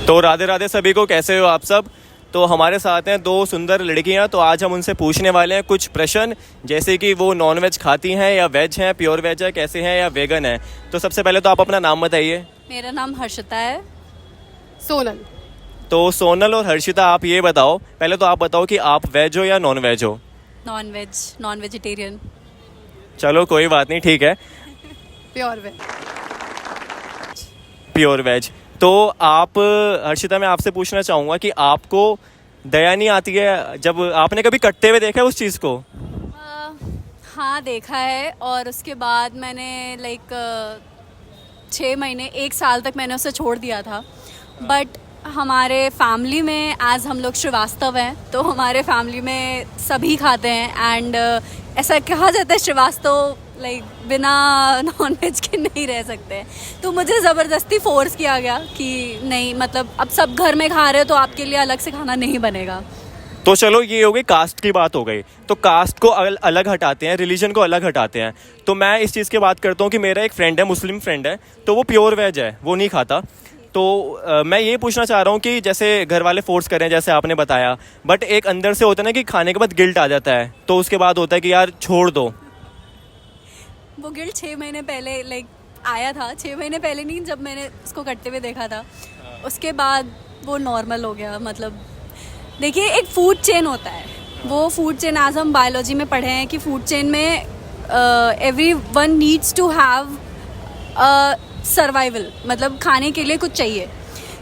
तो राधे राधे सभी को, कैसे हो आप सब। तो हमारे साथ हैं दो सुंदर लड़कियां। तो आज हम उनसे पूछने वाले हैं कुछ प्रश्न, जैसे कि वो नॉन वेज खाती हैं या वेज हैं, प्योर वेज है, कैसे हैं या वेगन है। तो सबसे पहले तो आप अपना नाम बताइए। मेरा नाम हर्षिता है। सोनल। तो सोनल और हर्षिता, आप ये बताओ, पहले तो आप बताओ कि आप वेज हो या नॉन वेज हो। Non veg, non vegetarian. चलो कोई बात नहीं, ठीक है। Pure veg. Pure veg. तो आप हर्षिता, मैं आपसे पूछना चाहूँगा कि आपको दया नहीं आती है जब आपने कभी कटते हुए देखा है उस चीज़ को। हाँ देखा है, और उसके बाद मैंने 6 महीने 1 साल तक मैंने उसे छोड़ दिया था। बट हमारे फैमिली में एज हम लोग श्रीवास्तव हैं, तो हमारे फैमिली में सभी खाते हैं। एंड ऐसा कहा जाता है श्रीवास्तव बिना नॉन वेज के नहीं रह सकते। तो मुझे ज़बरदस्ती फोर्स किया गया कि नहीं, मतलब अब सब घर में खा रहे हो तो आपके लिए अलग से खाना नहीं बनेगा। तो चलो ये हो गई कास्ट की बात हो गई। तो कास्ट को अलग हटाते हैं, रिलीजन को अलग हटाते हैं। तो मैं इस चीज़ की बात करता हूँ कि मेरा एक फ्रेंड है, मुस्लिम फ्रेंड है, तो वो प्योर वेज है, वो नहीं खाता। तो मैं ये पूछना चाह रहा हूँ कि जैसे घर वाले फोर्स करें जैसे आपने बताया, बट एक अंदर से होता है ना कि खाने के बाद गिल्ट आ जाता है, तो उसके बाद होता है कि यार छोड़ दो। वो गिल्ट 6 महीने पहले आया था। 6 महीने पहले नहीं, जब मैंने उसको करते हुए देखा था, उसके बाद वो नॉर्मल हो गया। मतलब देखिए, एक फूड चेन होता है, वो फूड चेन आज हम बायोलॉजी में पढ़े हैं कि फूड चेन में every one needs to have survival, मतलब खाने के लिए कुछ चाहिए।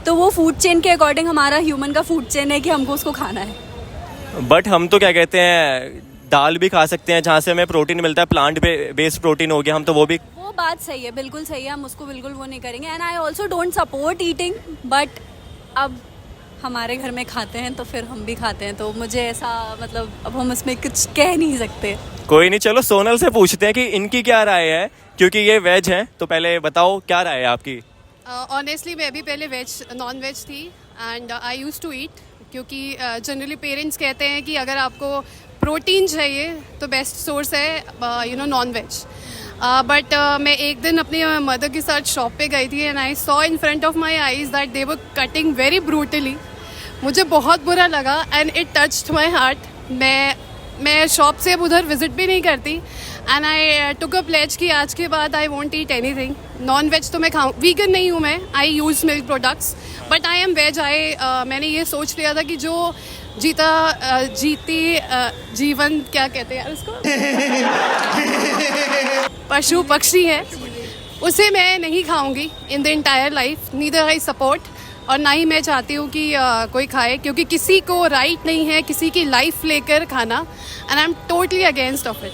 तो वो फूड चेन के अकॉर्डिंग हमारा ह्यूमन का फूड चेन है कि हमको उसको खाना है। बट हम तो क्या कहते हैं, दाल भी खा सकते हैं जहाँ से हमें प्रोटीन मिलता है, प्लांट बेस्ड प्रोटीन हो गया, हम तो वो भी। वो बात सही है, बिल्कुल सही है, हम उसको बिल्कुल वो नहीं करेंगे। And I also don't support eating, but अब हमारे घर में खाते हैं तो फिर हम भी खाते हैं। तो मुझे ऐसा, मतलब अब हम इसमें कुछ कह नहीं सकते। कोई नहीं, चलो सोनल से पूछते हैं कि इनकी क्या राय है, क्योंकि ये वेज हैं। तो पहले बताओ क्या राय है आपकी। ऑनेस्टली मैं भी पहले नॉन वेज थी and I use to eat, क्योंकि जनरली पेरेंट्स कहते हैं कि अगर आपको प्रोटीन चाहिए तो बेस्ट सोर्स है नॉन वेज। बट मैं एक दिन अपनी मदर के साथ शॉप पे गई थी and I saw in front of my eyes that they were cutting very brutally. मुझे बहुत बुरा लगा and it touched my heart. मैं शॉप से अब उधर विजिट भी नहीं करती and I took a pledge कि आज के बाद I won't eat anything non veg. तो मैं खाऊँ, वीगन नहीं हूँ मैं, I use milk products, but I am veg. मैंने ये सोच लिया था कि जो जीती जीवन, क्या कहते हैं उसको, पशु पक्षी है, उसे मैं नहीं खाऊंगी in the entire life. Neither I support, और ना ही मैं चाहती हूँ कि कोई खाए, क्योंकि किसी को राइट नहीं है किसी की लाइफ लेकर खाना, and I am totally against of it.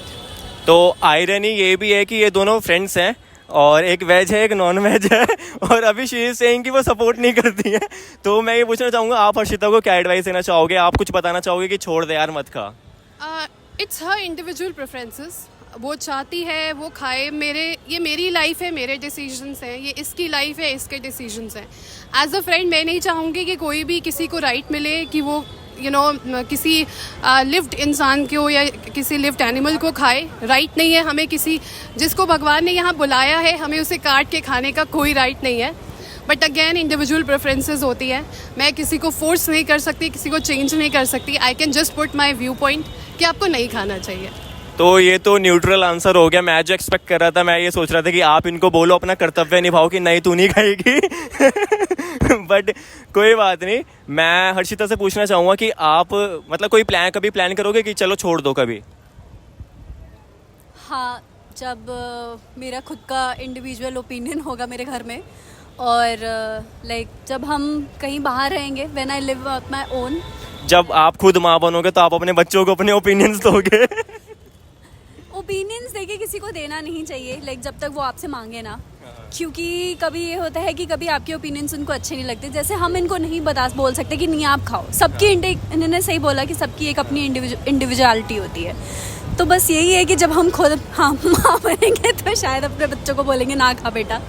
तो आयरनी ये भी है कि ये दोनों फ्रेंड्स हैं, और एक वेज है एक नॉन वेज है, और अभी शी इज सेइंग कि वो सपोर्ट नहीं करती है। तो मैं ये पूछना चाहूँगा, आप हर्षिता को क्या एडवाइस देना चाहोगे, आप कुछ बताना चाहोगे कि छोड़ दे यार, मत खा। इट्स हर इंडिविजुअल प्रेफरेंसेस, वो चाहती है वो खाए। ये मेरी लाइफ है, मेरे डिसीजंस हैं, ये इसकी लाइफ है, इसके डिसीजंस हैं। एज अ फ्रेंड मैं नहीं चाहूँगी कि कोई भी किसी को राइट मिले कि वो किसी लिव्ड इंसान को या किसी लिव्ड एनिमल को खाए। राइट नहीं है हमें किसी, जिसको भगवान ने यहाँ बुलाया है, हमें उसे काट के खाने का कोई राइट नहीं है। बट अगेन इंडिविजुअल प्रेफरेंसेस होती है, मैं किसी को फोर्स नहीं कर सकती, किसी को चेंज नहीं कर सकती। I can just put my view point कि आपको नहीं खाना चाहिए। तो ये तो न्यूट्रल आंसर हो गया। मैं जो एक्सपेक्ट कर रहा था, मैं ये सोच रहा था कि आप इनको बोलो अपना कर्तव्य निभाओ कि नहीं तू नहीं खाएगी। बट कोई बात नहीं। मैं हर्षिता से पूछना चाहूँगा कि आप मतलब कोई कभी प्लान करोगे कि चलो छोड़ दो कभी। हाँ, जब मेरा खुद का इंडिविजुअल ओपिनियन होगा मेरे घर में, और जब हम कहीं बाहर रहेंगे, when I live with my own. जब आप खुद माँ बनोगे तो आप अपने बच्चों को अपने ओपिनियंस दोगे। ओपिनियंस देखिए, किसी को देना नहीं चाहिए जब तक वो आपसे मांगे ना, क्योंकि कभी ये होता है कि कभी आपके ओपिनियंस उनको अच्छे नहीं लगते। जैसे हम इनको नहीं बोल सकते कि नहीं आप खाओ, सबकी इन्होंने सही बोला कि सबकी एक अपनी इंडिविजुअलिटी होती है। तो बस यही है कि जब हम खुद माँ बनेंगे तो शायद अपने बच्चों को बोलेंगे ना खा बेटा।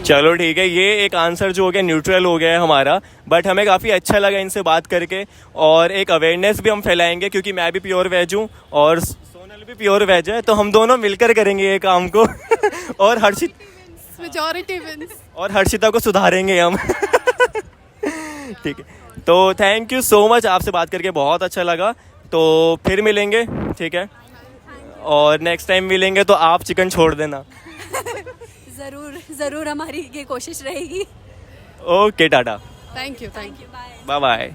चलो ठीक है, ये एक आंसर जो हो गया न्यूट्रल हो गया है हमारा, बट हमें काफ़ी अच्छा लगा इनसे बात करके, और एक अवेयरनेस भी हम फैलाएंगे, क्योंकि मैं भी प्योर वेज हूँ और सोनल भी प्योर वेज है, तो हम दोनों मिलकर करेंगे ये काम को। और मेजॉरिटी विंस, और हर्षिता को सुधारेंगे हम। ठीक है, तो थैंक यू सो मच, आपसे बात करके बहुत अच्छा लगा। तो फिर मिलेंगे, ठीक है, और नेक्स्ट टाइम मिलेंगे तो आप चिकन छोड़ देना। ज़रूर ज़रूर, हमारी ये कोशिश रहेगी। Okay, ta ta, thank you bye. Bye bye.